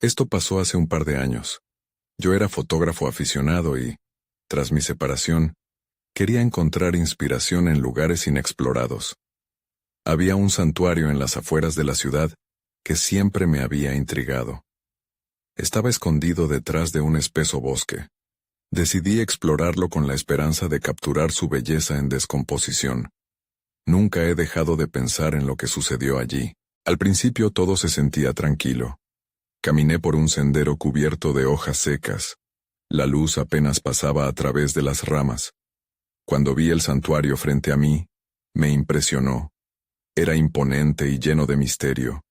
Esto pasó hace un par de años. Yo era fotógrafo aficionado y, tras mi separación, quería encontrar inspiración en lugares inexplorados. Había un santuario en las afueras de la ciudad que siempre me había intrigado. Estaba escondido detrás de un espeso bosque. Decidí explorarlo con la esperanza de capturar su belleza en descomposición. Nunca he dejado de pensar en lo que sucedió allí. Al principio todo se sentía tranquilo. Caminé por un sendero cubierto de hojas secas. La luz apenas pasaba a través de las ramas. Cuando vi el santuario frente a mí, me impresionó. Era imponente y lleno de misterio.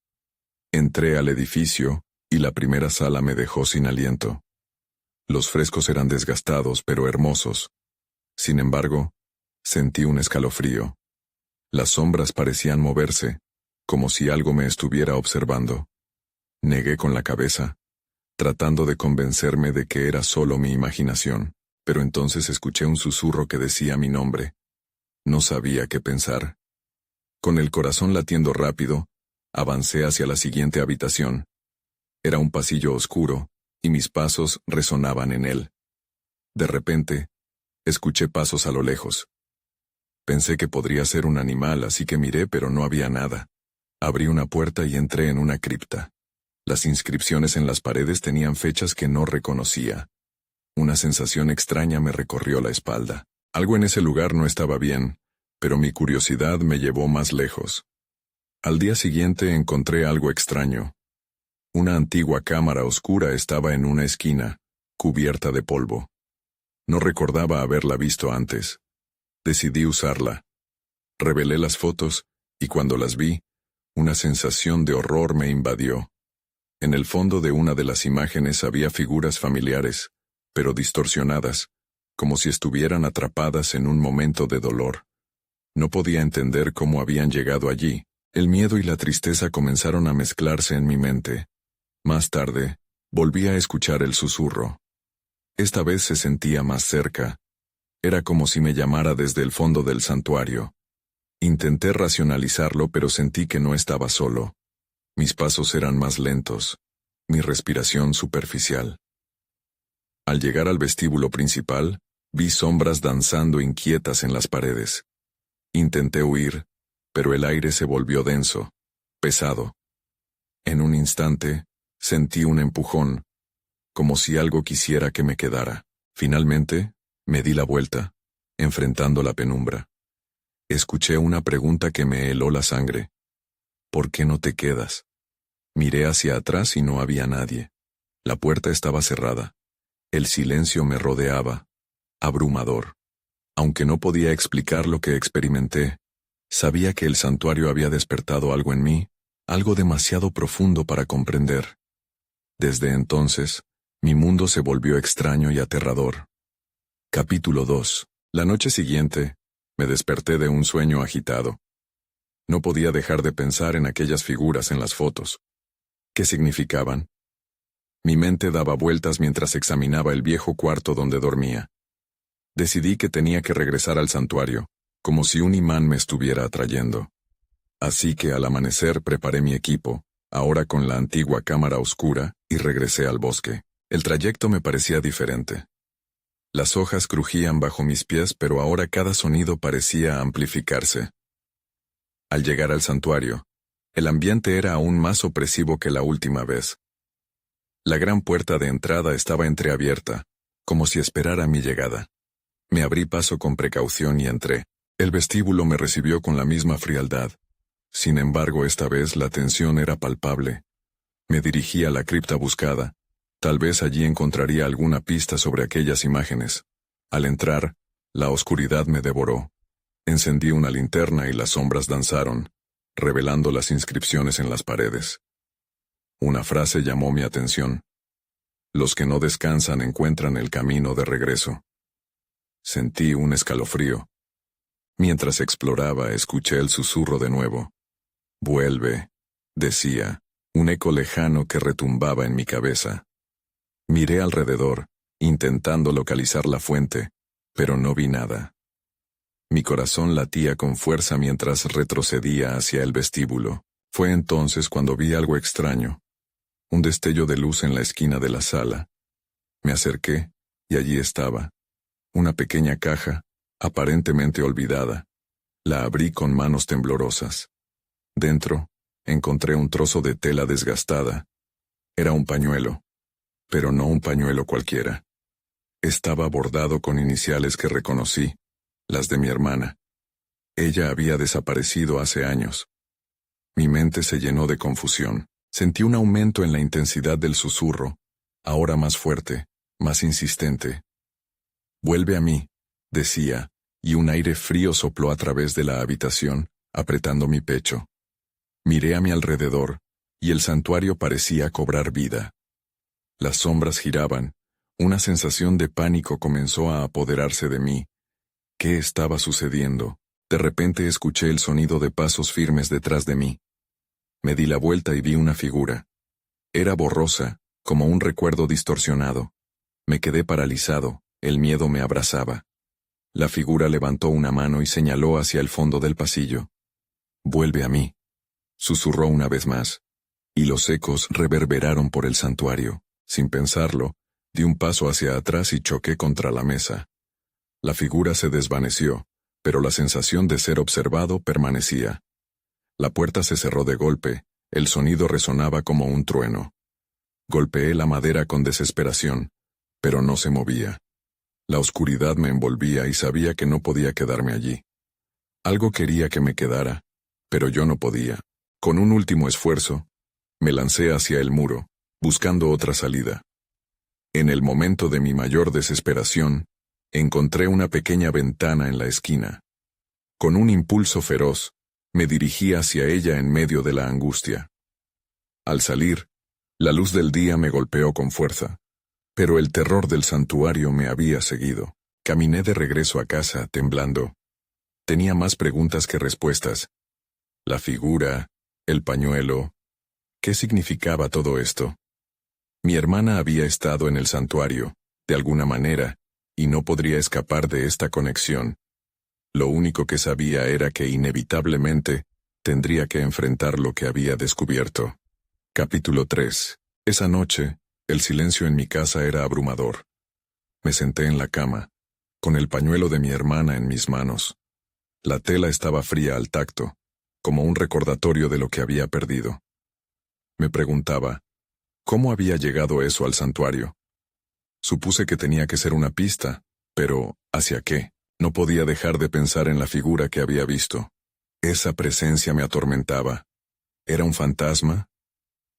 Entré al edificio, y la primera sala me dejó sin aliento. Los frescos eran desgastados pero hermosos. Sin embargo, sentí un escalofrío. Las sombras parecían moverse, como si algo me estuviera observando. Negué con la cabeza, tratando de convencerme de que era solo mi imaginación, pero entonces escuché un susurro que decía mi nombre. No sabía qué pensar. Con el corazón latiendo rápido, avancé hacia la siguiente habitación. Era un pasillo oscuro, y mis pasos resonaban en él. De repente, escuché pasos a lo lejos. Pensé que podría ser un animal, así que miré, pero no había nada. Abrí una puerta y entré en una cripta. Las inscripciones en las paredes tenían fechas que no reconocía. Una sensación extraña me recorrió la espalda. Algo en ese lugar no estaba bien, pero mi curiosidad me llevó más lejos. Al día siguiente encontré algo extraño. Una antigua cámara oscura estaba en una esquina, cubierta de polvo. No recordaba haberla visto antes. Decidí usarla. Revelé las fotos, y cuando las vi, una sensación de horror me invadió. En el fondo de una de las imágenes había figuras familiares, pero distorsionadas, como si estuvieran atrapadas en un momento de dolor. No podía entender cómo habían llegado allí. El miedo y la tristeza comenzaron a mezclarse en mi mente. Más tarde, volví a escuchar el susurro. Esta vez se sentía más cerca. Era como si me llamara desde el fondo del santuario. Intenté racionalizarlo, pero sentí que no estaba solo. Mis pasos eran más lentos, mi respiración superficial. Al llegar al vestíbulo principal, vi sombras danzando inquietas en las paredes. Intenté huir, pero el aire se volvió denso, pesado. En un instante, sentí un empujón, como si algo quisiera que me quedara. Finalmente, me di la vuelta, enfrentando la penumbra. Escuché una pregunta que me heló la sangre. ¿Por qué no te quedas? Miré hacia atrás y no había nadie. La puerta estaba cerrada. El silencio me rodeaba, abrumador. Aunque no podía explicar lo que experimenté, sabía que el santuario había despertado algo en mí, algo demasiado profundo para comprender. Desde entonces, mi mundo se volvió extraño y aterrador. Capítulo 2. La noche siguiente, me desperté de un sueño agitado. No podía dejar de pensar en aquellas figuras en las fotos. ¿Qué significaban? Mi mente daba vueltas mientras examinaba el viejo cuarto donde dormía. Decidí que tenía que regresar al santuario, como si un imán me estuviera atrayendo. Así que al amanecer preparé mi equipo, ahora con la antigua cámara oscura, y regresé al bosque. El trayecto me parecía diferente. Las hojas crujían bajo mis pies, pero ahora cada sonido parecía amplificarse. Al llegar al santuario, el ambiente era aún más opresivo que la última vez. La gran puerta de entrada estaba entreabierta, como si esperara mi llegada. Me abrí paso con precaución y entré. El vestíbulo me recibió con la misma frialdad. Sin embargo, esta vez la tensión era palpable. Me dirigí a la cripta buscada. Tal vez allí encontraría alguna pista sobre aquellas imágenes. Al entrar, la oscuridad me devoró. Encendí una linterna y las sombras danzaron, revelando las inscripciones en las paredes. Una frase llamó mi atención. Los que no descansan encuentran el camino de regreso. Sentí un escalofrío. Mientras exploraba, escuché el susurro de nuevo. Vuelve, decía, un eco lejano que retumbaba en mi cabeza. Miré alrededor, intentando localizar la fuente, pero no vi nada. Mi corazón latía con fuerza mientras retrocedía hacia el vestíbulo. Fue entonces cuando vi algo extraño. un destello de luz en la esquina de la sala. Me acerqué, y allí estaba. Una pequeña caja, aparentemente olvidada. La abrí con manos temblorosas. Dentro, encontré un trozo de tela desgastada. Era un pañuelo, pero no un pañuelo cualquiera. Estaba bordado con iniciales que reconocí, las de mi hermana. Ella había desaparecido hace años. Mi mente se llenó de confusión. Sentí un aumento en la intensidad del susurro, ahora más fuerte, más insistente. «Vuelve a mí», decía, y un aire frío sopló a través de la habitación, apretando mi pecho. Miré a mi alrededor, y el santuario parecía cobrar vida. Las sombras giraban, una sensación de pánico comenzó a apoderarse de mí. ¿Qué estaba sucediendo? De repente escuché el sonido de pasos firmes detrás de mí. Me di la vuelta y vi una figura. Era borrosa, como un recuerdo distorsionado. Me quedé paralizado, el miedo me abrazaba. La figura levantó una mano y señaló hacia el fondo del pasillo. «Vuelve a mí», susurró una vez más, y los ecos reverberaron por el santuario. Sin pensarlo, di un paso hacia atrás y choqué contra la mesa. La figura se desvaneció, pero la sensación de ser observado permanecía. La puerta se cerró de golpe, el sonido resonaba como un trueno. Golpeé la madera con desesperación, pero no se movía. La oscuridad me envolvía y sabía que no podía quedarme allí. Algo quería que me quedara, pero yo no podía. Con un último esfuerzo, me lancé hacia el muro, buscando otra salida. En el momento de mi mayor desesperación, encontré una pequeña ventana en la esquina. Con un impulso feroz, me dirigí hacia ella en medio de la angustia. Al salir, la luz del día me golpeó con fuerza, pero el terror del santuario me había seguido. Caminé de regreso a casa, temblando. Tenía más preguntas que respuestas. La figura, el pañuelo. ¿Qué significaba todo esto? Mi hermana había estado en el santuario, de alguna manera, y no podría escapar de esta conexión. Lo único que sabía era que inevitablemente tendría que enfrentar lo que había descubierto. Capítulo 3. Esa noche, el silencio en mi casa era abrumador. Me senté en la cama, con el pañuelo de mi hermana en mis manos. La tela estaba fría al tacto, como un recordatorio de lo que había perdido. Me preguntaba, ¿cómo había llegado eso al santuario? Supuse que tenía que ser una pista, pero ¿hacia qué? No podía dejar de pensar en la figura que había visto. Esa presencia me atormentaba. ¿Era un fantasma?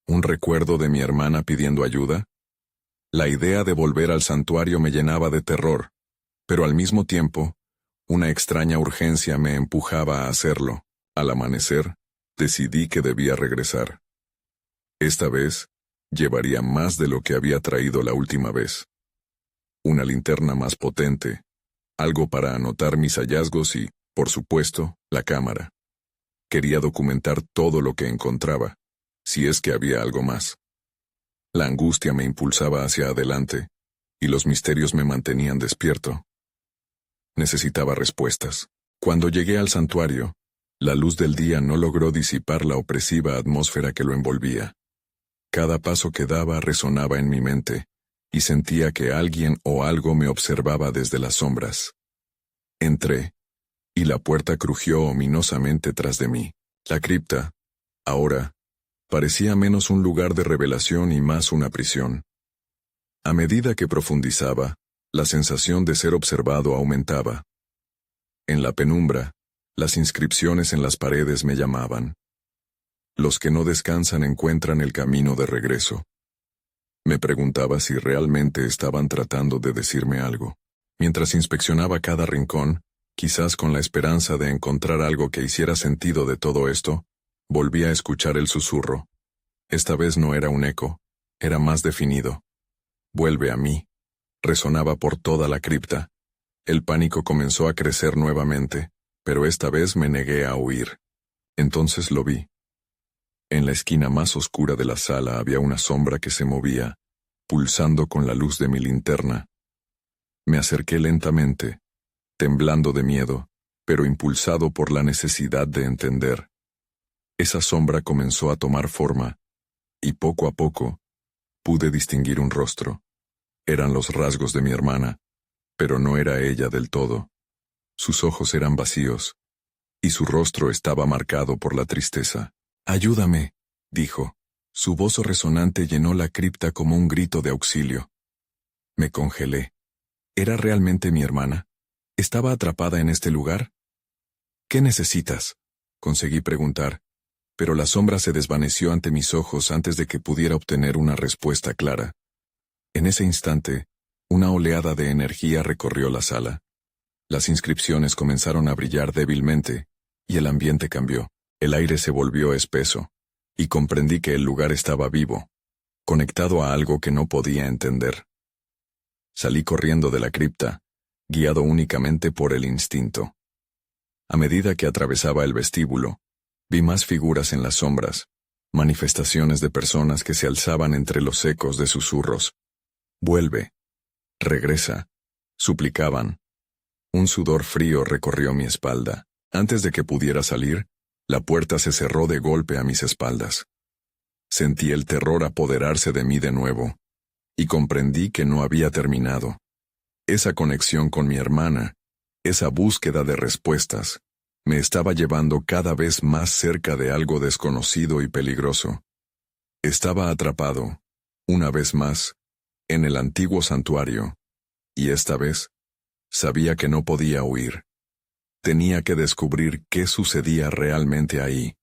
¿Un recuerdo de mi hermana pidiendo ayuda? La idea de volver al santuario me llenaba de terror, pero al mismo tiempo, una extraña urgencia me empujaba a hacerlo. Al amanecer, decidí que debía regresar. Esta vez, llevaría más de lo que había traído la última vez. Una linterna más potente, algo para anotar mis hallazgos y, por supuesto, la cámara. Quería documentar todo lo que encontraba, si es que había algo más. La angustia me impulsaba hacia adelante, y los misterios me mantenían despierto. Necesitaba respuestas. Cuando llegué al santuario, la luz del día no logró disipar la opresiva atmósfera que lo envolvía. Cada paso que daba resonaba en mi mente, y sentía que alguien o algo me observaba desde las sombras. Entré, y la puerta crujió ominosamente tras de mí. La cripta, ahora, parecía menos un lugar de revelación y más una prisión. A medida que profundizaba, la sensación de ser observado aumentaba. En la penumbra, las inscripciones en las paredes me llamaban. Los que no descansan encuentran el camino de regreso. Me preguntaba si realmente estaban tratando de decirme algo. Mientras inspeccionaba cada rincón, quizás con la esperanza de encontrar algo que hiciera sentido de todo esto, volví a escuchar el susurro. Esta vez no era un eco, era más definido. «Vuelve a mí», resonaba por toda la cripta. El pánico comenzó a crecer nuevamente, pero esta vez me negué a huir. Entonces lo vi. En la esquina más oscura de la sala había una sombra que se movía, pulsando con la luz de mi linterna. Me acerqué lentamente, temblando de miedo, pero impulsado por la necesidad de entender. Esa sombra comenzó a tomar forma, y poco a poco, Pude distinguir un rostro. Eran los rasgos de mi hermana, pero no era ella del todo. Sus ojos eran vacíos, y su rostro estaba marcado por la tristeza. «Ayúdame», dijo. Su voz resonante llenó la cripta como un grito de auxilio. Me congelé. ¿Era realmente mi hermana? ¿Estaba atrapada en este lugar? «¿Qué necesitas?», conseguí preguntar, pero la sombra se desvaneció ante mis ojos antes de que pudiera obtener una respuesta clara. En ese instante, una oleada de energía recorrió la sala. Las inscripciones comenzaron a brillar débilmente, y el ambiente cambió. El aire se volvió espeso, y comprendí que el lugar estaba vivo, conectado a algo que no podía entender. Salí corriendo de la cripta, guiado únicamente por el instinto. A medida que atravesaba el vestíbulo, vi más figuras en las sombras, manifestaciones de personas que se alzaban entre los ecos de susurros. «Vuelve, regresa», suplicaban. Un sudor frío recorrió mi espalda. Antes de que pudiera salir, la puerta se cerró de golpe a mis espaldas. Sentí el terror apoderarse de mí de nuevo, y comprendí que no había terminado. Esa conexión con mi hermana, esa búsqueda de respuestas, me estaba llevando cada vez más cerca de algo desconocido y peligroso. Estaba atrapado, una vez más, en el antiguo santuario, y esta vez, sabía que no podía huir. Tenía que descubrir qué sucedía realmente ahí.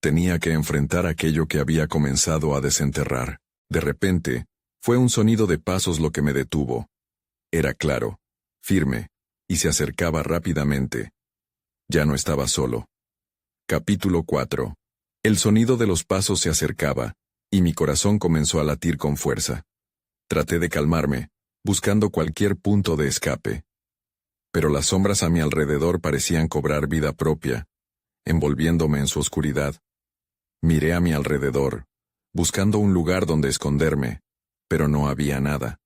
Tenía que enfrentar aquello que había comenzado a desenterrar. De repente, fue un sonido de pasos lo que me detuvo. Era claro, firme, y se acercaba rápidamente. Ya no estaba solo. Capítulo 4. El sonido de los pasos se acercaba, y mi corazón comenzó a latir con fuerza. Traté de calmarme, buscando cualquier punto de escape. Pero las sombras a mi alrededor parecían cobrar vida propia, envolviéndome en su oscuridad. Miré a mi alrededor, buscando un lugar donde esconderme, pero no había nada.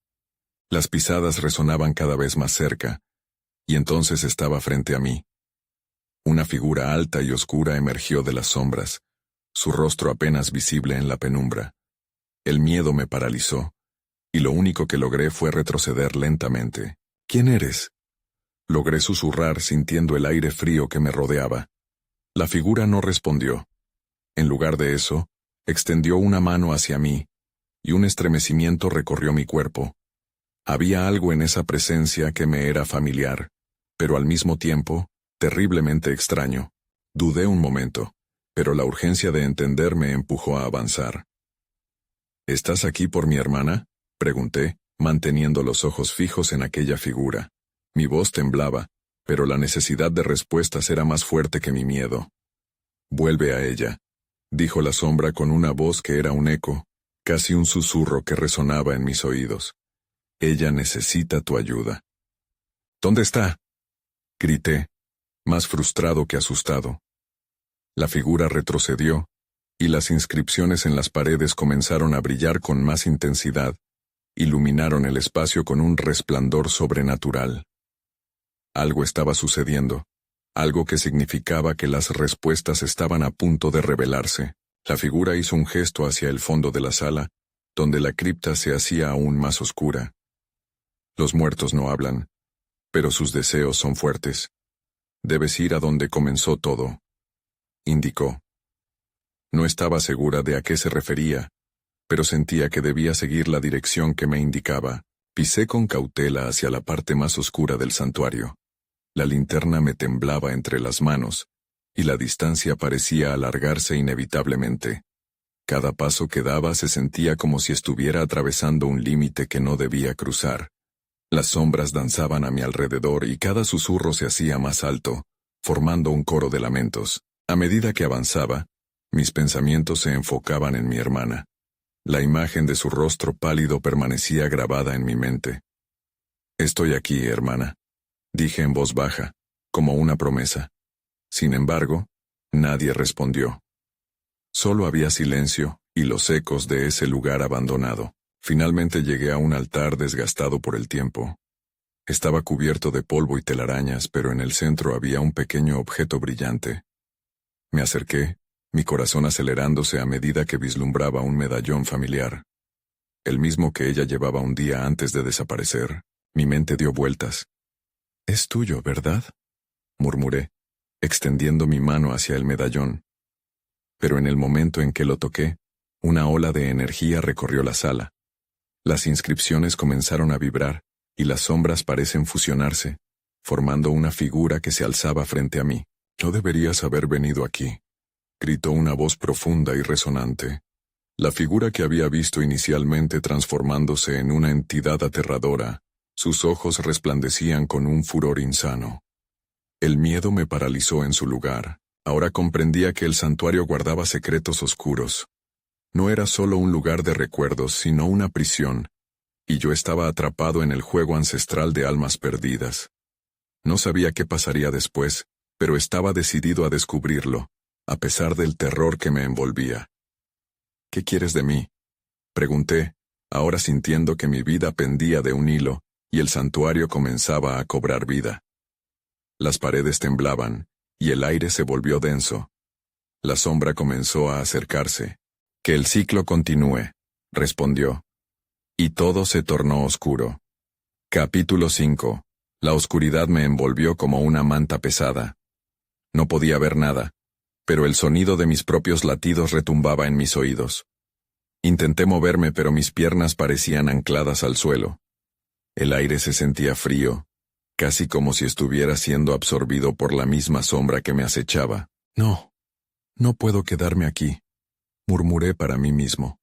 Las pisadas resonaban cada vez más cerca, y entonces estaba frente a mí. Una figura alta y oscura emergió de las sombras, su rostro apenas visible en la penumbra. El miedo me paralizó, y lo único que logré fue retroceder lentamente. «¿Quién eres?», logré susurrar sintiendo el aire frío que me rodeaba. La figura no respondió. En lugar de eso, extendió una mano hacia mí, y un estremecimiento recorrió mi cuerpo. Había algo en esa presencia que me era familiar, pero al mismo tiempo, terriblemente extraño. Dudé un momento, pero la urgencia de entender me empujó a avanzar. «¿Estás aquí por mi hermana?», pregunté, manteniendo los ojos fijos en aquella figura. Mi voz temblaba, pero la necesidad de respuestas era más fuerte que mi miedo. «Vuelve a ella», dijo la sombra con una voz que era un eco, casi un susurro que resonaba en mis oídos. «Ella necesita tu ayuda». «¿Dónde está?», grité, más frustrado que asustado. La figura retrocedió, y las inscripciones en las paredes comenzaron a brillar con más intensidad, iluminaron el espacio con un resplandor sobrenatural. Algo estaba sucediendo, algo que significaba que las respuestas estaban a punto de revelarse. La figura hizo un gesto hacia el fondo de la sala, donde la cripta se hacía aún más oscura. «Los muertos no hablan, pero sus deseos son fuertes. Debes ir a donde comenzó todo», indicó. No estaba segura de a qué se refería, pero sentía que debía seguir la dirección que me indicaba. Pisé con cautela hacia la parte más oscura del santuario. La linterna me temblaba entre las manos, y la distancia parecía alargarse inevitablemente. Cada paso que daba se sentía como si estuviera atravesando un límite que no debía cruzar. Las sombras danzaban a mi alrededor y cada susurro se hacía más alto, formando un coro de lamentos. A medida que avanzaba, mis pensamientos se enfocaban en mi hermana. La imagen de su rostro pálido permanecía grabada en mi mente. «Estoy aquí, hermana», dije en voz baja, como una promesa. Sin embargo, nadie respondió. Solo había silencio y los ecos de ese lugar abandonado. Finalmente llegué a un altar desgastado por el tiempo. Estaba cubierto de polvo y telarañas, pero en el centro había un pequeño objeto brillante. Me acerqué, mi corazón acelerándose a medida que vislumbraba un medallón familiar. el mismo que ella llevaba un día antes de desaparecer. Mi mente dio vueltas. «Es tuyo, ¿verdad?», murmuré, extendiendo mi mano hacia el medallón. Pero en el momento en que lo toqué, una ola de energía recorrió la sala. Las inscripciones comenzaron a vibrar, y las sombras parecen fusionarse, formando una figura que se alzaba frente a mí. «No deberías haber venido aquí», gritó una voz profunda y resonante. La figura que había visto inicialmente transformándose en una entidad aterradora, sus ojos resplandecían con un furor insano. El miedo me paralizó en su lugar. Ahora comprendía que el santuario guardaba secretos oscuros. No era solo un lugar de recuerdos, sino una prisión, y yo estaba atrapado en el juego ancestral de almas perdidas. No sabía qué pasaría después, pero estaba decidido a descubrirlo, a pesar del terror que me envolvía. «¿Qué quieres de mí?», pregunté, ahora sintiendo que mi vida pendía de un hilo, y el santuario comenzaba a cobrar vida. Las paredes temblaban, y el aire se volvió denso. La sombra comenzó a acercarse. «Que el ciclo continúe», respondió. Y todo se tornó oscuro. Capítulo 5. La oscuridad me envolvió como una manta pesada. No podía ver nada, pero el sonido de mis propios latidos retumbaba en mis oídos. Intenté moverme, pero mis piernas parecían ancladas al suelo. El aire se sentía frío, casi como si estuviera siendo absorbido por la misma sombra que me acechaba. No puedo quedarme aquí», murmuré para mí mismo.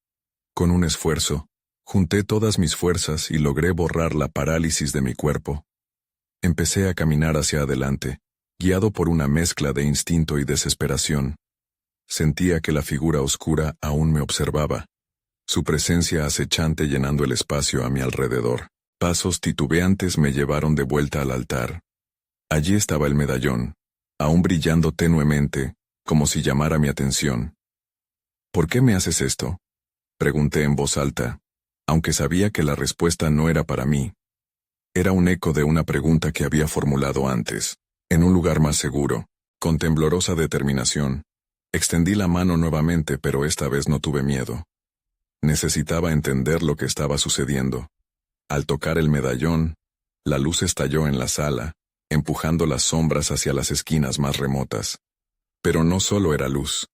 Con un esfuerzo, junté todas mis fuerzas y logré borrar la parálisis de mi cuerpo. Empecé a caminar hacia adelante, guiado por una mezcla de instinto y desesperación. Sentía que la figura oscura aún me observaba, su presencia acechante llenando el espacio a mi alrededor. Pasos titubeantes me llevaron de vuelta al altar. Allí estaba el medallón, aún brillando tenuemente, como si llamara mi atención. «¿Por qué me haces esto?», pregunté en voz alta, aunque sabía que la respuesta no era para mí. Era un eco de una pregunta que había formulado antes, en un lugar más seguro. Con temblorosa determinación, extendí la mano nuevamente, pero esta vez no tuve miedo. Necesitaba entender lo que estaba sucediendo. Al tocar el medallón, la luz estalló en la sala, empujando las sombras hacia las esquinas más remotas. Pero no solo era luz.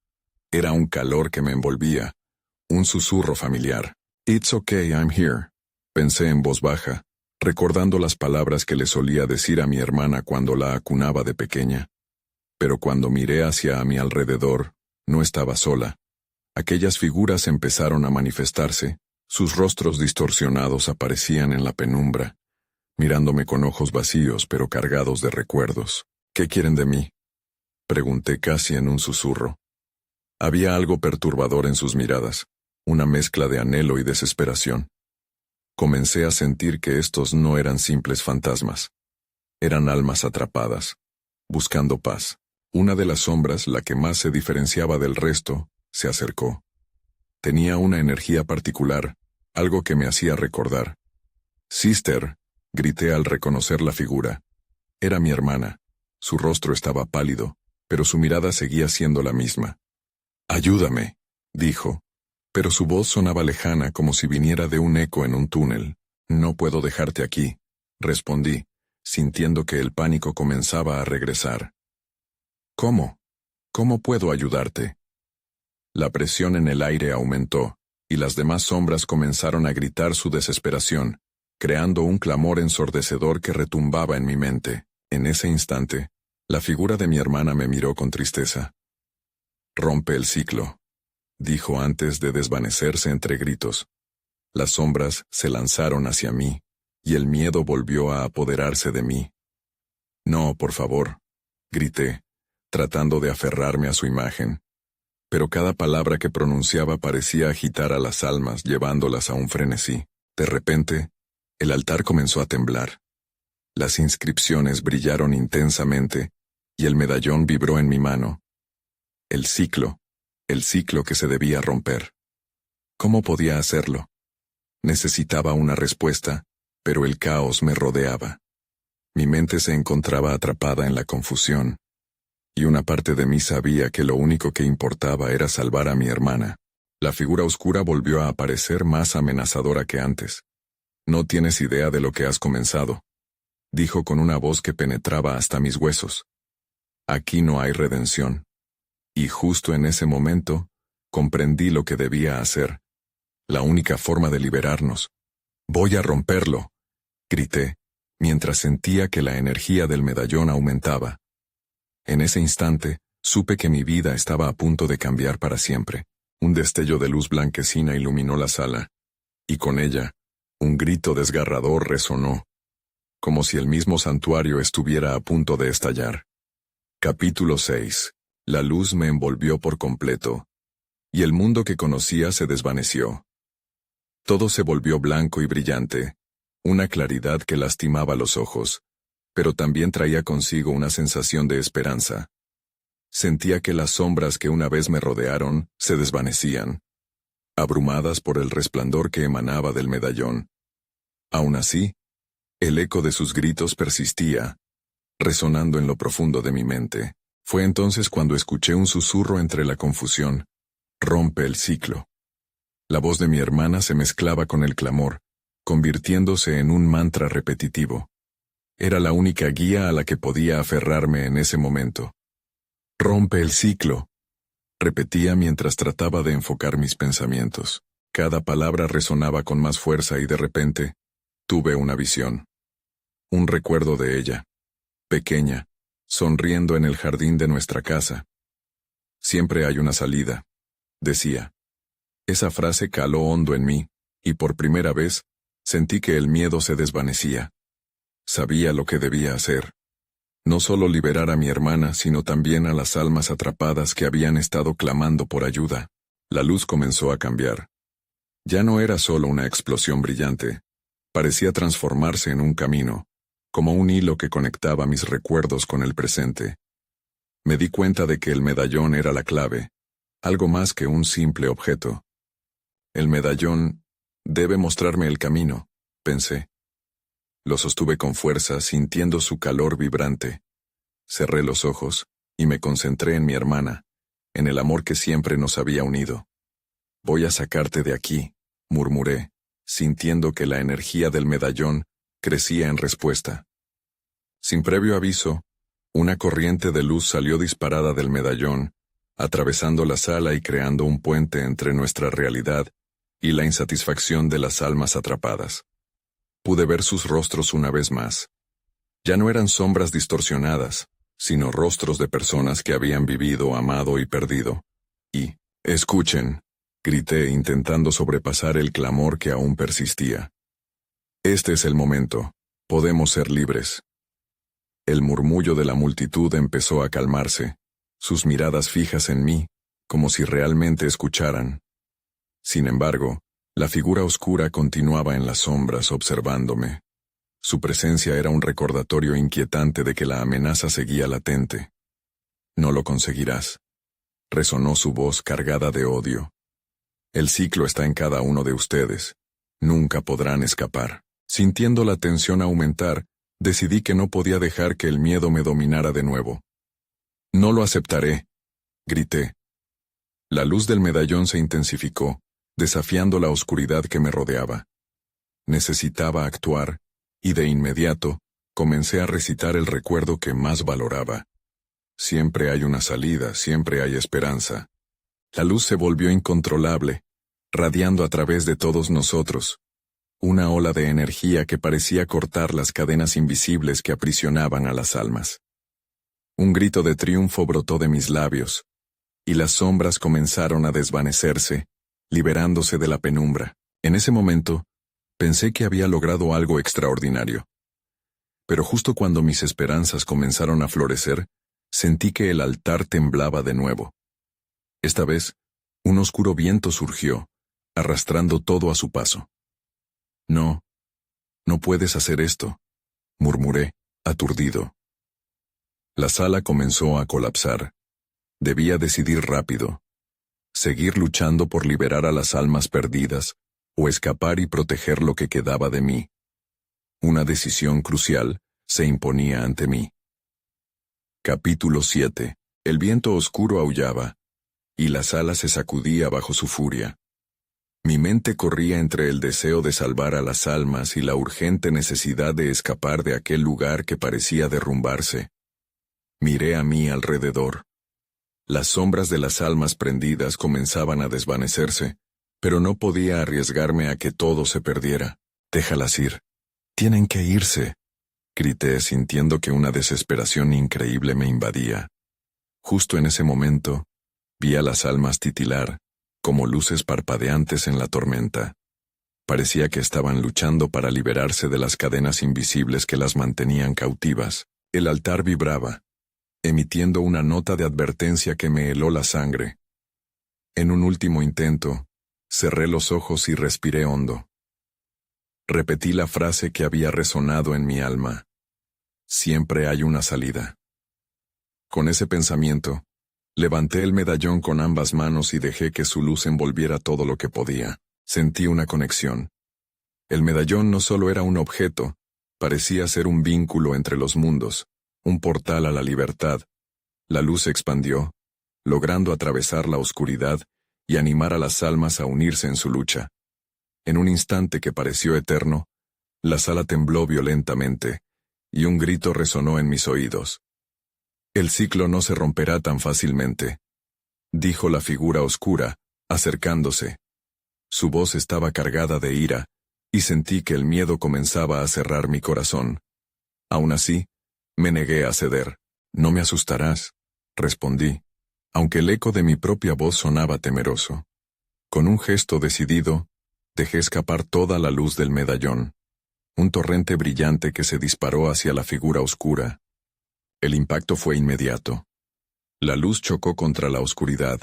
Era un calor que me envolvía, un susurro familiar. «It's okay, I'm here», pensé en voz baja, recordando las palabras que le solía decir a mi hermana cuando la acunaba de pequeña. Pero cuando miré hacia a mi alrededor, no estaba sola. Aquellas figuras empezaron a manifestarse. Sus rostros distorsionados aparecían en la penumbra, mirándome con ojos vacíos pero cargados de recuerdos. «¿Qué quieren de mí?», pregunté casi en un susurro. Había algo perturbador en sus miradas, una mezcla de anhelo y desesperación. Comencé a sentir que estos no eran simples fantasmas. Eran almas atrapadas, buscando paz. Una de las sombras, la que más se diferenciaba del resto, se acercó. Tenía una energía particular, algo que me hacía recordar. «Sister», grité al reconocer la figura. Era mi hermana. Su rostro estaba pálido, pero su mirada seguía siendo la misma. «Ayúdame», dijo, pero su voz sonaba lejana como si viniera de un eco en un túnel. «No puedo dejarte aquí», respondí, sintiendo que el pánico comenzaba a regresar. «¿Cómo? ¿Cómo puedo ayudarte?». La presión en el aire aumentó, y las demás sombras comenzaron a gritar su desesperación, creando un clamor ensordecedor que retumbaba en mi mente. En ese instante, la figura de mi hermana me miró con tristeza. «Rompe el ciclo», dijo antes de desvanecerse entre gritos. Las sombras se lanzaron hacia mí, y el miedo volvió a apoderarse de mí. «No, por favor», grité, tratando de aferrarme a su imagen. Pero cada palabra que pronunciaba parecía agitar a las almas, llevándolas a un frenesí. De repente, el altar comenzó a temblar. Las inscripciones brillaron intensamente, y el medallón vibró en mi mano. El ciclo que se debía romper. ¿Cómo podía hacerlo? Necesitaba una respuesta, pero el caos me rodeaba. Mi mente se encontraba atrapada en la confusión, y una parte de mí sabía que lo único que importaba era salvar a mi hermana. La figura oscura volvió a aparecer más amenazadora que antes. No tienes idea de lo que has comenzado, dijo con una voz que penetraba hasta mis huesos. Aquí no hay redención. Y justo en ese momento, comprendí lo que debía hacer. La única forma de liberarnos. Voy a romperlo, grité, mientras sentía que la energía del medallón aumentaba. En ese instante, supe que mi vida estaba a punto de cambiar para siempre. Un destello de luz blanquecina iluminó la sala, y con ella, un grito desgarrador resonó, como si el mismo santuario estuviera a punto de estallar. Capítulo 6. La luz me envolvió por completo, y el mundo que conocía se desvaneció. Todo se volvió blanco y brillante, una claridad que lastimaba los ojos, pero también traía consigo una sensación de esperanza. Sentía que las sombras que una vez me rodearon se desvanecían, abrumadas por el resplandor que emanaba del medallón. Aún así, el eco de sus gritos persistía, resonando en lo profundo de mi mente. Fue entonces cuando escuché un susurro entre la confusión. Rompe el ciclo. La voz de mi hermana se mezclaba con el clamor, convirtiéndose en un mantra repetitivo. Era la única guía a la que podía aferrarme en ese momento. Rompe el ciclo, repetía mientras trataba de enfocar mis pensamientos. Cada palabra resonaba con más fuerza y de repente, tuve una visión. Un recuerdo de ella, pequeña, sonriendo en el jardín de nuestra casa. Siempre hay una salida, decía. Esa frase caló hondo en mí, y por primera vez, sentí que el miedo se desvanecía. Sabía lo que debía hacer. No solo liberar a mi hermana, sino también a las almas atrapadas que habían estado clamando por ayuda. La luz comenzó a cambiar. Ya no era solo una explosión brillante. Parecía transformarse en un camino, como un hilo que conectaba mis recuerdos con el presente. Me di cuenta de que el medallón era la clave, algo más que un simple objeto. El medallón debe mostrarme el camino, pensé. Lo sostuve con fuerza, sintiendo su calor vibrante. Cerré los ojos, y me concentré en mi hermana, en el amor que siempre nos había unido. Voy a sacarte de aquí, murmuré, sintiendo que la energía del medallón crecía en respuesta. Sin previo aviso, una corriente de luz salió disparada del medallón, atravesando la sala y creando un puente entre nuestra realidad y la insatisfacción de las almas atrapadas. Pude ver sus rostros una vez más. Ya no eran sombras distorsionadas, sino rostros de personas que habían vivido, amado y perdido. Y, escuchen, grité intentando sobrepasar el clamor que aún persistía. Este es el momento, podemos ser libres. El murmullo de la multitud empezó a calmarse, sus miradas fijas en mí, como si realmente escucharan. Sin embargo, la figura oscura continuaba en las sombras observándome. Su presencia era un recordatorio inquietante de que la amenaza seguía latente. No lo conseguirás. Resonó su voz cargada de odio. El ciclo está en cada uno de ustedes. Nunca podrán escapar. Sintiendo la tensión aumentar, decidí que no podía dejar que el miedo me dominara de nuevo. No lo aceptaré, grité. La luz del medallón se intensificó, desafiando la oscuridad que me rodeaba. Necesitaba actuar, y de inmediato, comencé a recitar el recuerdo que más valoraba. Siempre hay una salida, siempre hay esperanza. La luz se volvió incontrolable, radiando a través de todos nosotros. Una ola de energía que parecía cortar las cadenas invisibles que aprisionaban a las almas. Un grito de triunfo brotó de mis labios, y las sombras comenzaron a desvanecerse, liberándose de la penumbra. En ese momento, pensé que había logrado algo extraordinario. Pero justo cuando mis esperanzas comenzaron a florecer, sentí que el altar temblaba de nuevo. Esta vez, un oscuro viento surgió, arrastrando todo a su paso. No, no puedes hacer esto, murmuré, aturdido. La sala comenzó a colapsar. Debía decidir rápido. Seguir luchando por liberar a las almas perdidas, o escapar y proteger lo que quedaba de mí. Una decisión crucial se imponía ante mí. Capítulo 7. El viento oscuro aullaba, y la sala se sacudía bajo su furia. Mi mente corría entre el deseo de salvar a las almas y la urgente necesidad de escapar de aquel lugar que parecía derrumbarse. Miré a mi alrededor. Las sombras de las almas prendidas comenzaban a desvanecerse, pero no podía arriesgarme a que todo se perdiera. «Déjalas ir. Tienen que irse», grité sintiendo que una desesperación increíble me invadía. Justo en ese momento, vi a las almas titilar, como luces parpadeantes en la tormenta. Parecía que estaban luchando para liberarse de las cadenas invisibles que las mantenían cautivas. El altar vibraba, emitiendo una nota de advertencia que me heló la sangre. En un último intento, cerré los ojos y respiré hondo. Repetí la frase que había resonado en mi alma. Siempre hay una salida. Con ese pensamiento, levanté el medallón con ambas manos y dejé que su luz envolviera todo lo que podía. Sentí una conexión. El medallón no solo era un objeto, parecía ser un vínculo entre los mundos, un portal a la libertad. La luz se expandió, logrando atravesar la oscuridad y animar a las almas a unirse en su lucha. En un instante que pareció eterno, la sala tembló violentamente, y un grito resonó en mis oídos. «El ciclo no se romperá tan fácilmente», dijo la figura oscura, acercándose. Su voz estaba cargada de ira, y sentí que el miedo comenzaba a cerrar mi corazón. Aún así, me negué a ceder. «No me asustarás», respondí, aunque el eco de mi propia voz sonaba temeroso. Con un gesto decidido, dejé escapar toda la luz del medallón, un torrente brillante que se disparó hacia la figura oscura. El impacto fue inmediato. La luz chocó contra la oscuridad,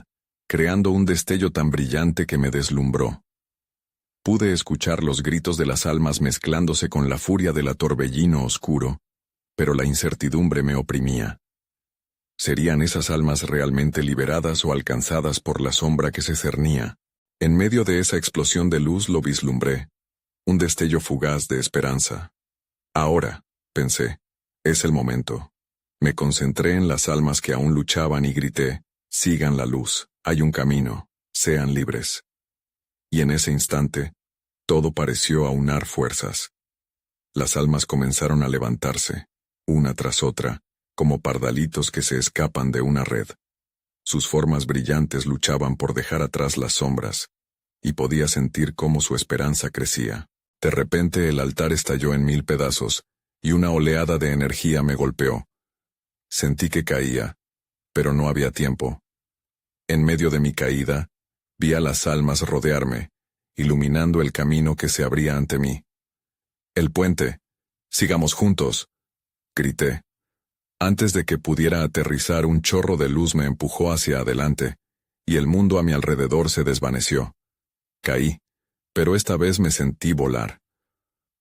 creando un destello tan brillante que me deslumbró. Pude escuchar los gritos de las almas mezclándose con la furia del torbellino oscuro, pero la incertidumbre me oprimía. ¿Serían esas almas realmente liberadas o alcanzadas por la sombra que se cernía? En medio de esa explosión de luz lo vislumbré, un destello fugaz de esperanza. Ahora, pensé, es el momento. Me concentré en las almas que aún luchaban y grité, sigan la luz, hay un camino, sean libres. Y en ese instante, todo pareció aunar fuerzas. Las almas comenzaron a levantarse, una tras otra, como pardalitos que se escapan de una red. Sus formas brillantes luchaban por dejar atrás las sombras, y podía sentir cómo su esperanza crecía. De repente el altar estalló en 1000 pedazos, y una oleada de energía me golpeó. Sentí que caía, pero no había tiempo. En medio de mi caída, vi a las almas rodearme, iluminando el camino que se abría ante mí. «El puente, sigamos juntos», grité. Antes de que pudiera aterrizar, un chorro de luz me empujó hacia adelante, y el mundo a mi alrededor se desvaneció. Caí, pero esta vez me sentí volar.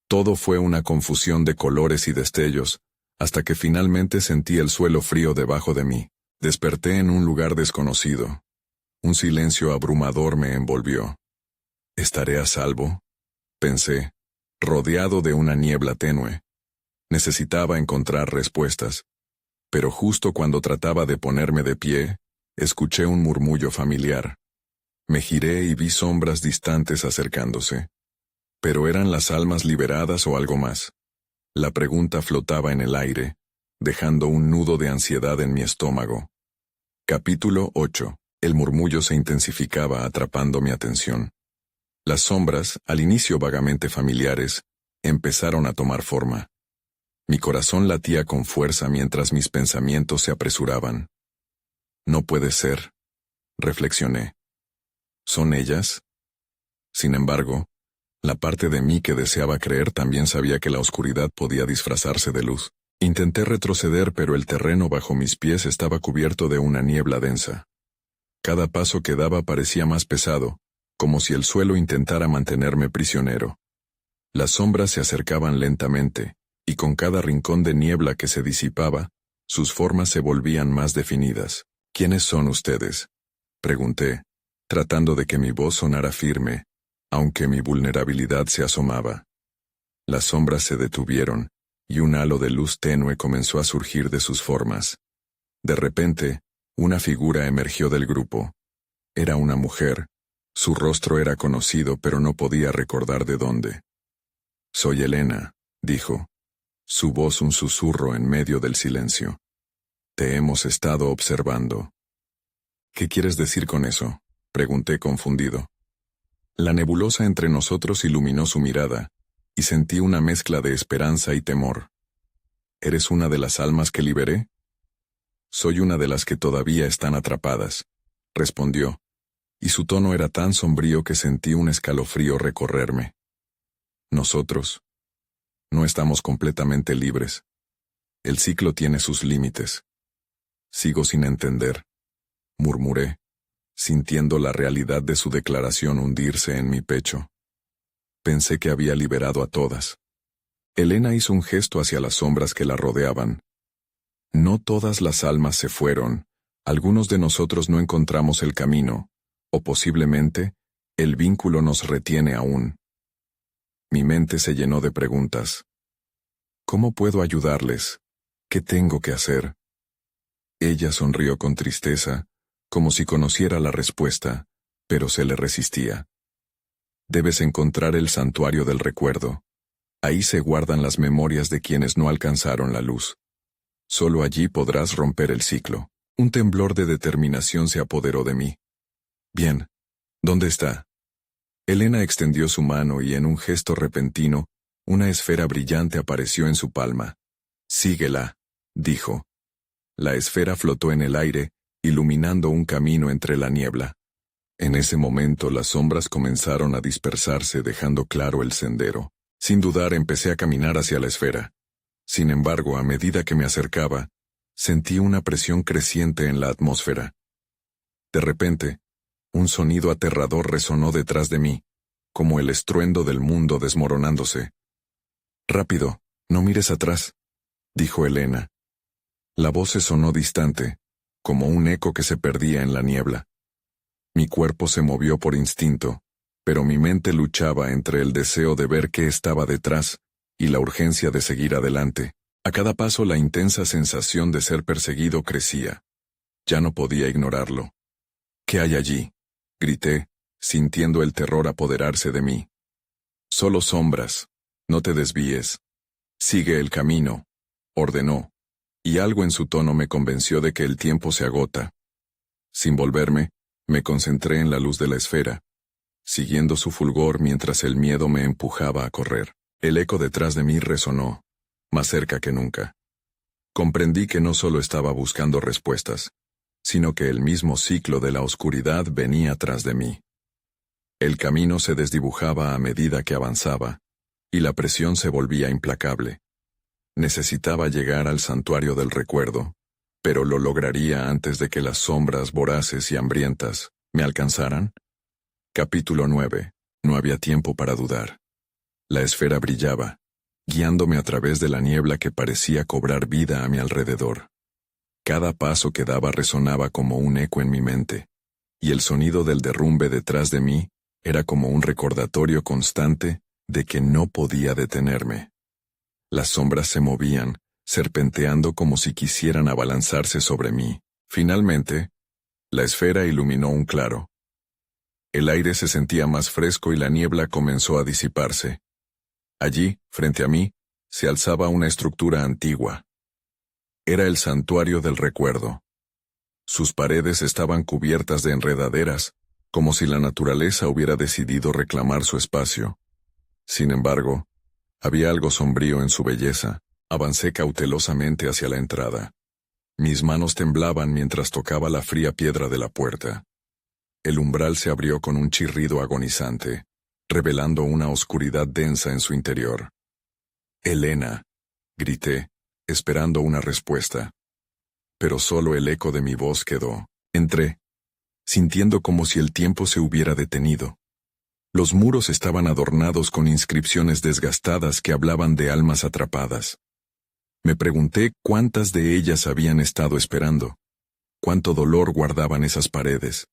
Todo fue una confusión de colores y destellos, hasta que finalmente sentí el suelo frío debajo de mí. Desperté en un lugar desconocido. Un silencio abrumador me envolvió. «¿Estaré a salvo?», pensé, rodeado de una niebla tenue. Necesitaba encontrar respuestas. Pero justo cuando trataba de ponerme de pie, escuché un murmullo familiar. Me giré y vi sombras distantes acercándose. ¿Pero eran las almas liberadas o algo más? La pregunta flotaba en el aire, dejando un nudo de ansiedad en mi estómago. Capítulo 8. El murmullo se intensificaba atrapando mi atención. Las sombras, al inicio vagamente familiares, empezaron a tomar forma. Mi corazón latía con fuerza mientras mis pensamientos se apresuraban. «No puede ser», reflexioné. ¿Son ellas? Sin embargo, la parte de mí que deseaba creer también sabía que la oscuridad podía disfrazarse de luz. Intenté retroceder, pero el terreno bajo mis pies estaba cubierto de una niebla densa. Cada paso que daba parecía más pesado, como si el suelo intentara mantenerme prisionero. Las sombras se acercaban lentamente, y con cada rincón de niebla que se disipaba, sus formas se volvían más definidas. «¿Quiénes son ustedes?», pregunté, tratando de que mi voz sonara firme, aunque mi vulnerabilidad se asomaba. Las sombras se detuvieron, y un halo de luz tenue comenzó a surgir de sus formas. De repente, una figura emergió del grupo, Era una mujer. Su rostro era conocido, pero no podía recordar de dónde. «Soy Elena», dijo. Su voz un susurro en medio del silencio. «Te hemos estado observando». «¿Qué quieres decir con eso?», pregunté confundido. La nebulosa entre nosotros iluminó su mirada, y sentí una mezcla de esperanza y temor. «¿Eres una de las almas que liberé?». «Soy una de las que todavía están atrapadas», respondió, y su tono era tan sombrío que sentí un escalofrío recorrerme. «Nosotros no estamos completamente libres. El ciclo tiene sus límites». «Sigo sin entender», murmuré, sintiendo la realidad de su declaración hundirse en mi pecho. Pensé que había liberado a todas. Elena hizo un gesto hacia las sombras que la rodeaban. «No todas las almas se fueron. Algunos de nosotros no encontramos el camino, o posiblemente, el vínculo nos retiene aún». Mi mente se llenó de preguntas. «¿Cómo puedo ayudarles? ¿Qué tengo que hacer?». Ella sonrió con tristeza, como si conociera la respuesta, pero se le resistía. «Debes encontrar el santuario del recuerdo. Ahí se guardan las memorias de quienes no alcanzaron la luz. Solo allí podrás romper el ciclo». Un temblor de determinación se apoderó de mí. «Bien, ¿dónde está?». Elena extendió su mano y en un gesto repentino, una esfera brillante apareció en su palma. «Síguela», dijo. La esfera flotó en el aire, iluminando un camino entre la niebla. En ese momento las sombras comenzaron a dispersarse dejando claro el sendero. Sin dudar empecé a caminar hacia la esfera. Sin embargo, a medida que me acercaba, sentí una presión creciente en la atmósfera. De repente, un sonido aterrador resonó detrás de mí, como el estruendo del mundo desmoronándose. «Rápido, no mires atrás», dijo Elena. La voz se sonó distante, como un eco que se perdía en la niebla. Mi cuerpo se movió por instinto, pero mi mente luchaba entre el deseo de ver qué estaba detrás y la urgencia de seguir adelante. A cada paso la intensa sensación de ser perseguido crecía. Ya no podía ignorarlo. «¿Qué hay allí?», grité, sintiendo el terror apoderarse de mí. «Solo sombras. No te desvíes. Sigue el camino», ordenó, y algo en su tono me convenció de que el tiempo se agota. Sin volverme, me concentré en la luz de la esfera, siguiendo su fulgor mientras el miedo me empujaba a correr. El eco detrás de mí resonó, más cerca que nunca. Comprendí que no solo estaba buscando respuestas, sino que el mismo ciclo de la oscuridad venía tras de mí. El camino se desdibujaba a medida que avanzaba, y la presión se volvía implacable. Necesitaba llegar al santuario del recuerdo, pero lo lograría antes de que las sombras voraces y hambrientas me alcanzaran. Capítulo 9. No había tiempo para dudar. La esfera brillaba, guiándome a través de la niebla que parecía cobrar vida a mi alrededor. Cada paso que daba resonaba como un eco en mi mente, y el sonido del derrumbe detrás de mí era como un recordatorio constante de que no podía detenerme. Las sombras se movían, serpenteando como si quisieran abalanzarse sobre mí. Finalmente, la esfera iluminó un claro. El aire se sentía más fresco y la niebla comenzó a disiparse. Allí, frente a mí, se alzaba una estructura antigua. Era el santuario del recuerdo. Sus paredes estaban cubiertas de enredaderas, como si la naturaleza hubiera decidido reclamar su espacio. Sin embargo, había algo sombrío en su belleza. Avancé cautelosamente hacia la entrada. Mis manos temblaban mientras tocaba la fría piedra de la puerta. El umbral se abrió con un chirrido agonizante, revelando una oscuridad densa en su interior. «Elena», grité, esperando una respuesta. Pero solo el eco de mi voz quedó. Entré, sintiendo como si el tiempo se hubiera detenido. Los muros estaban adornados con inscripciones desgastadas que hablaban de almas atrapadas. Me pregunté cuántas de ellas habían estado esperando. Cuánto dolor guardaban esas paredes.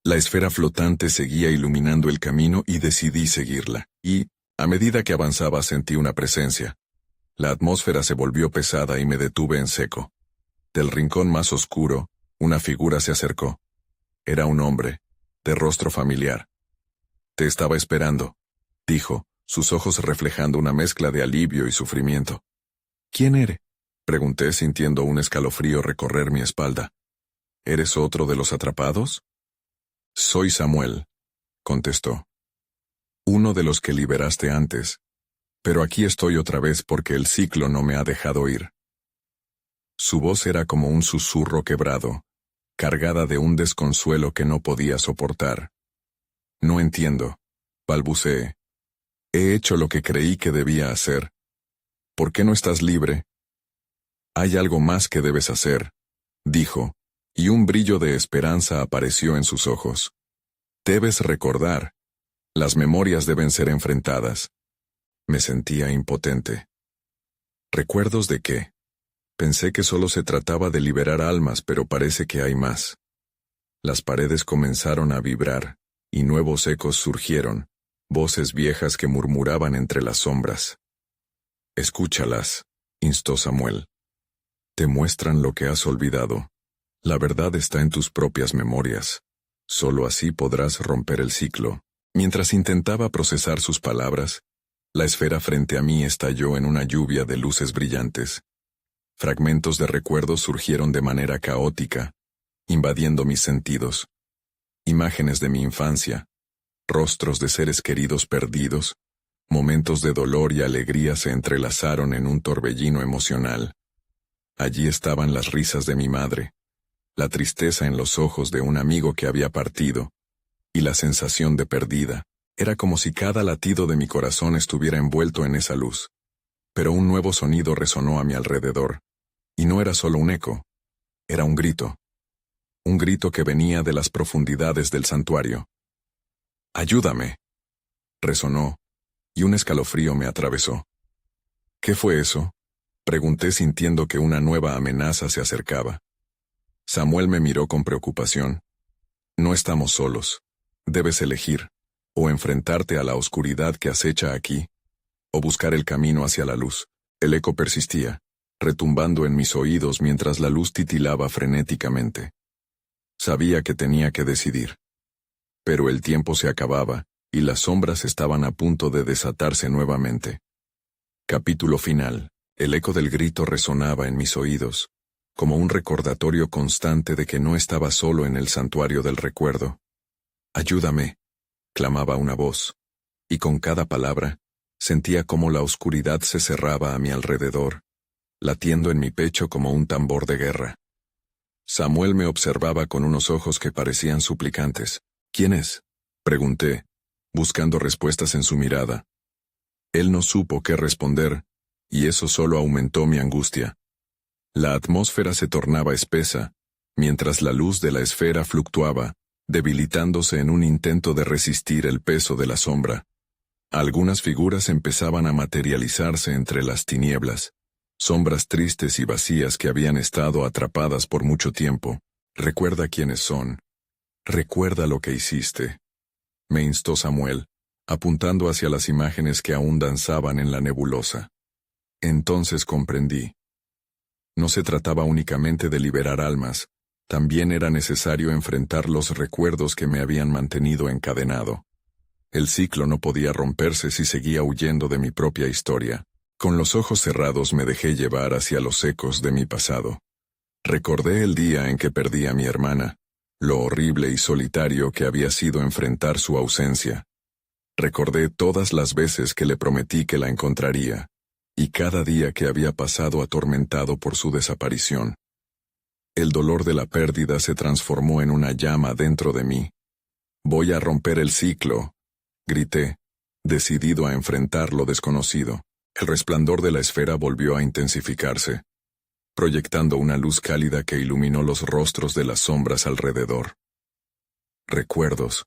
La esfera flotante seguía iluminando el camino y decidí seguirla. Y, a medida que avanzaba, sentí una presencia. La atmósfera se volvió pesada y me detuve en seco. Del rincón más oscuro, una figura se acercó. Era un hombre, de rostro familiar. Te estaba esperando, dijo, sus ojos reflejando una mezcla de alivio y sufrimiento. ¿Quién eres? Pregunté sintiendo un escalofrío recorrer mi espalda. ¿Eres otro de los atrapados? Soy Samuel, contestó. Uno de los que liberaste antes, pero aquí estoy otra vez porque el ciclo no me ha dejado ir. Su voz era como un susurro quebrado, cargada de un desconsuelo que no podía soportar. No entiendo, balbuceé. He hecho lo que creí que debía hacer. ¿Por qué no estás libre? Hay algo más que debes hacer, dijo, y un brillo de esperanza apareció en sus ojos. Debes recordar. Las memorias deben ser enfrentadas. Me sentía impotente. ¿Recuerdos de qué? Pensé que solo se trataba de liberar almas, pero parece que hay más. Las paredes comenzaron a vibrar, y nuevos ecos surgieron, voces viejas que murmuraban entre las sombras. Escúchalas, instó Samuel. Te muestran lo que has olvidado. La verdad está en tus propias memorias. Solo así podrás romper el ciclo. Mientras intentaba procesar sus palabras, la esfera frente a mí estalló en una lluvia de luces brillantes. Fragmentos de recuerdos surgieron de manera caótica, invadiendo mis sentidos. Imágenes de mi infancia, rostros de seres queridos perdidos, momentos de dolor y alegría se entrelazaron en un torbellino emocional. Allí estaban las risas de mi madre, la tristeza en los ojos de un amigo que había partido, y la sensación de perdida. Era como si cada latido de mi corazón estuviera envuelto en esa luz. Pero un nuevo sonido resonó a mi alrededor, y no era solo un eco, era un grito. Un grito que venía de las profundidades del santuario. ¡Ayúdame!, resonó, y un escalofrío me atravesó. ¿Qué fue eso?, pregunté sintiendo que una nueva amenaza se acercaba. Samuel me miró con preocupación. No estamos solos. Debes elegir, o enfrentarte a la oscuridad que acecha aquí, o buscar el camino hacia la luz. El eco persistía, retumbando en mis oídos mientras la luz titilaba frenéticamente. Sabía que tenía que decidir. Pero el tiempo se acababa, y las sombras estaban a punto de desatarse nuevamente. Capítulo final. El eco del grito resonaba en mis oídos, como un recordatorio constante de que no estaba solo en el santuario del recuerdo. «Ayúdame», clamaba una voz, y con cada palabra, sentía cómo la oscuridad se cerraba a mi alrededor, latiendo en mi pecho como un tambor de guerra. Samuel me observaba con unos ojos que parecían suplicantes. «¿Quién es?», pregunté, buscando respuestas en su mirada. Él no supo qué responder, y eso solo aumentó mi angustia. La atmósfera se tornaba espesa, mientras la luz de la esfera fluctuaba, debilitándose en un intento de resistir el peso de la sombra. Algunas figuras empezaban a materializarse entre las tinieblas, sombras tristes y vacías que habían estado atrapadas por mucho tiempo. «Recuerda quiénes son. Recuerda lo que hiciste», me instó Samuel, apuntando hacia las imágenes que aún danzaban en la nebulosa. Entonces comprendí. No se trataba únicamente de liberar almas, también era necesario enfrentar los recuerdos que me habían mantenido encadenado. El ciclo no podía romperse si seguía huyendo de mi propia historia. Con los ojos cerrados me dejé llevar hacia los ecos de mi pasado. Recordé el día en que perdí a mi hermana, lo horrible y solitario que había sido enfrentar su ausencia. Recordé todas las veces que le prometí que la encontraría, y cada día que había pasado atormentado por su desaparición. El dolor de la pérdida se transformó en una llama dentro de mí. «Voy a romper el ciclo», grité, decidido a enfrentar lo desconocido. El resplandor de la esfera volvió a intensificarse, proyectando una luz cálida que iluminó los rostros de las sombras alrededor. «Recuerdos.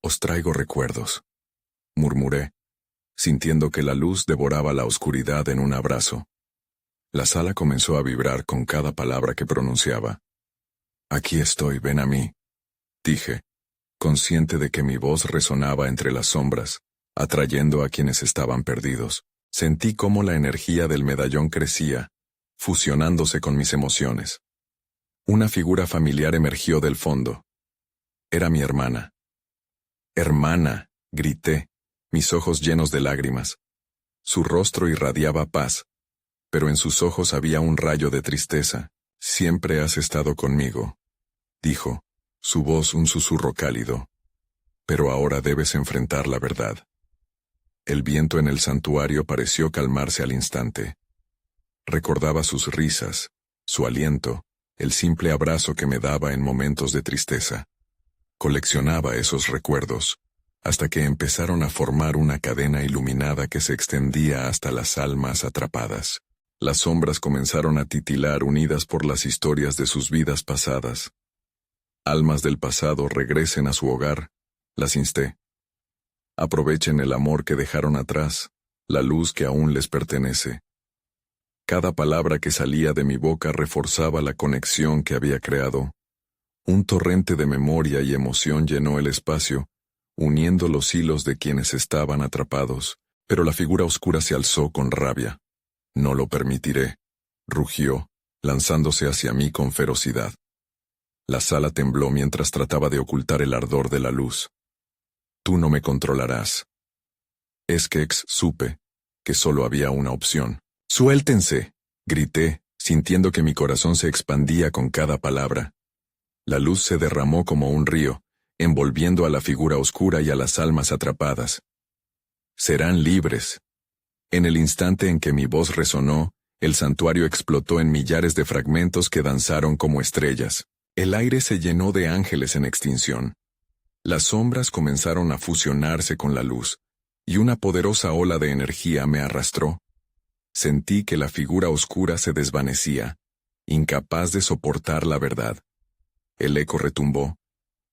Os traigo recuerdos», murmuré, sintiendo que la luz devoraba la oscuridad en un abrazo. La sala comenzó a vibrar con cada palabra que pronunciaba. «Aquí estoy, ven a mí», dije, consciente de que mi voz resonaba entre las sombras, atrayendo a quienes estaban perdidos. Sentí cómo la energía del medallón crecía, fusionándose con mis emociones. Una figura familiar emergió del fondo, Era mi hermana. Hermana, grité, mis ojos llenos de lágrimas. Su rostro irradiaba paz, pero en sus ojos había un rayo de tristeza. Siempre has estado conmigo, dijo, su voz un susurro cálido. Pero ahora debes enfrentar la verdad. El viento en el santuario pareció calmarse al instante. Recordaba sus risas, su aliento, el simple abrazo que me daba en momentos de tristeza. Coleccionaba esos recuerdos, hasta que empezaron a formar una cadena iluminada que se extendía hasta las almas atrapadas. Las sombras comenzaron a titilar unidas por las historias de sus vidas pasadas. Almas del pasado regresen a su hogar, las insté. Aprovechen el amor que dejaron atrás, la luz que aún les pertenece. Cada palabra que salía de mi boca reforzaba la conexión que había creado. Un torrente de memoria y emoción llenó el espacio, uniendo los hilos de quienes estaban atrapados, pero la figura oscura se alzó con rabia. No lo permitiré, rugió, lanzándose hacia mí con ferocidad. La sala tembló mientras trataba de ocultar el ardor de la luz. Tú no me controlarás. Supe que solo había una opción. ¡Suéltense!, grité, sintiendo que mi corazón se expandía con cada palabra. La luz se derramó como un río, envolviendo a la figura oscura y a las almas atrapadas. Serán libres. En el instante en que mi voz resonó, el santuario explotó en millares de fragmentos que danzaron como estrellas. El aire se llenó de ángeles en extinción. Las sombras comenzaron a fusionarse con la luz, y una poderosa ola de energía me arrastró. Sentí que la figura oscura se desvanecía, incapaz de soportar la verdad. El eco retumbó,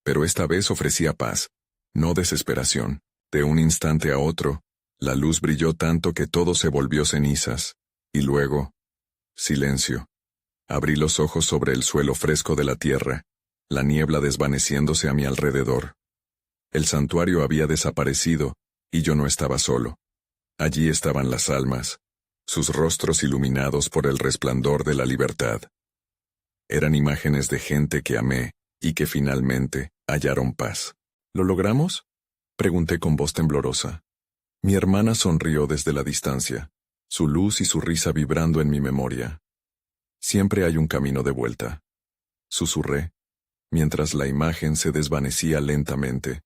pero esta vez ofrecía paz, no desesperación. De un instante a otro, la luz brilló tanto que todo se volvió cenizas, y luego, silencio. Abrí los ojos sobre el suelo fresco de la tierra, la niebla desvaneciéndose a mi alrededor. El santuario había desaparecido, y yo no estaba solo. Allí estaban las almas, sus rostros iluminados por el resplandor de la libertad. Eran imágenes de gente que amé, y que finalmente hallaron paz. ¿Lo logramos?, pregunté con voz temblorosa. Mi hermana sonrió desde la distancia, su luz y su risa vibrando en mi memoria. Siempre hay un camino de vuelta, susurré, mientras la imagen se desvanecía lentamente,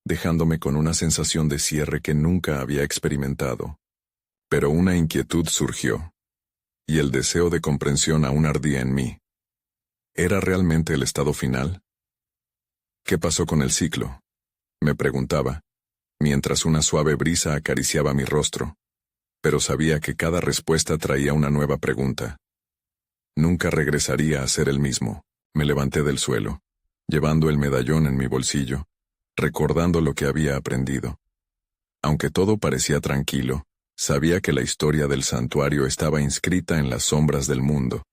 dejándome con una sensación de cierre que nunca había experimentado. Pero una inquietud surgió, y el deseo de comprensión aún ardía en mí. ¿Era realmente el estado final? ¿Qué pasó con el ciclo?, me preguntaba, mientras una suave brisa acariciaba mi rostro, pero sabía que cada respuesta traía una nueva pregunta. Nunca regresaría a ser el mismo. Me levanté del suelo, llevando el medallón en mi bolsillo, recordando lo que había aprendido. Aunque todo parecía tranquilo, sabía que la historia del santuario estaba inscrita en las sombras del mundo,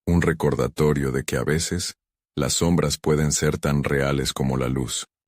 un recordatorio de que a veces, las sombras pueden ser tan reales como la luz.